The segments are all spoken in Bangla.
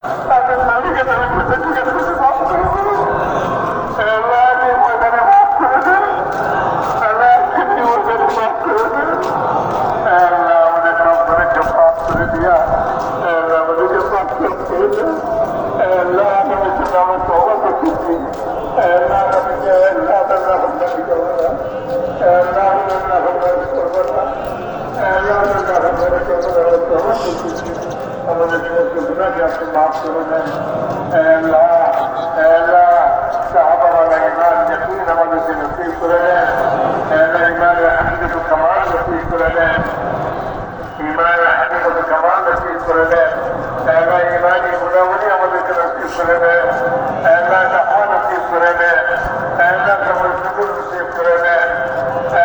তাদের নারীকে তারা কোথা থেকে মাফ করে দেবে আল্লাহ ময়দানে মাফ করে দেবে আল্লাহ ময়দানে মাফ করে দেবে আল্লাহ আমাদের সন্তানকে মাফ করে দিয়া আল্লাহ আমাদেরকে মাফ করে দেবে আল্লাহ আমাদের জন্য আমার তওবা করতেছি আল্লাহ আমাদেরকে আল্লাহ তাআলা বন্দাগি করবে না আল্লাহ আল্লাহ বন্দাগি করবে না আল্লাহ আল্লাহ বন্দাগি করবে না তওবা করতেছি আমাদের সমস্ত গুনাহকে আপনি মাফ করে দেন আল্লাহ আল্লাহ সাহাবাওয়ালা ঈমান ইয়াকিন আমাদেরকে নসিব করে দেন আল্লাহ ঈমানের হাকিকত কামাল নসিব করে দেন ঈমানের হাকিকত কামাল নসিব করে দেন আল্লাহ ঈমানি গুণাবলী আমাদেরকে নসিব করে দেন আল্লাহ তাকওয়া নসিব করে দেন আল্লাহ সবর শুকর নসিব করে দেন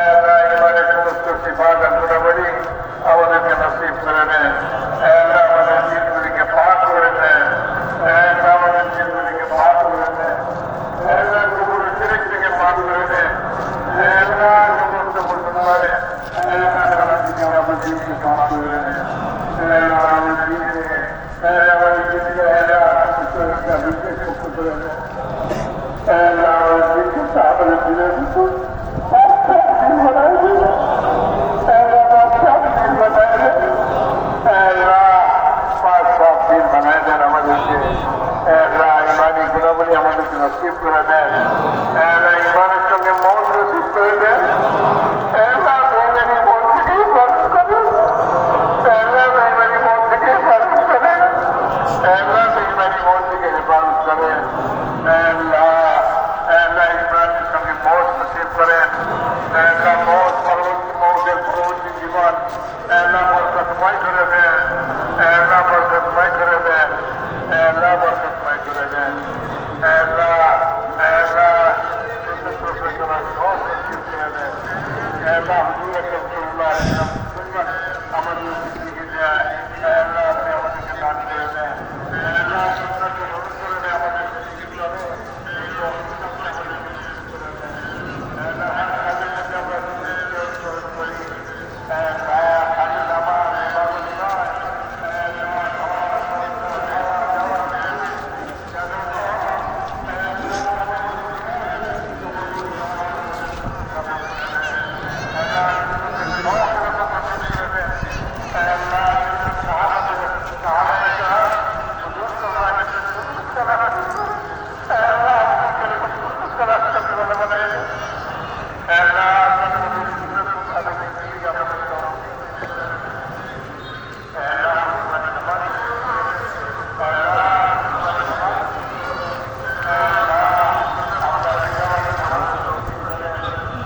আল্লাহ ঈমানের সমস্ত সিফাত আর গুণাবলী আমাদেরকে নসিব করে দেন আল্লাহ আমাদের দিনগুলিকে পাক করে দেন আল্লাহ আমাদের দিনগুলিকে পাক করে দেন আল্লাহ কবর শিরক থেকে পাক করে দেন আল্লাহ সমস্ত মুসলমানের আল্লাহ আমাদেরকে আমাদের দিনকে পাক করে দেন আল্লাহ আমাদের দিনকে আমাদের দিনকে আল্লাহ বিশেষ মুক্ত করে দেন আল্লাহ আমাদের দিনকে আমাদের দিনের ভিতর বানায় দেন বানায় দেন আমাদেরকে ঈমানি গুণাবলী আমাদেরকে নসিব করে দেন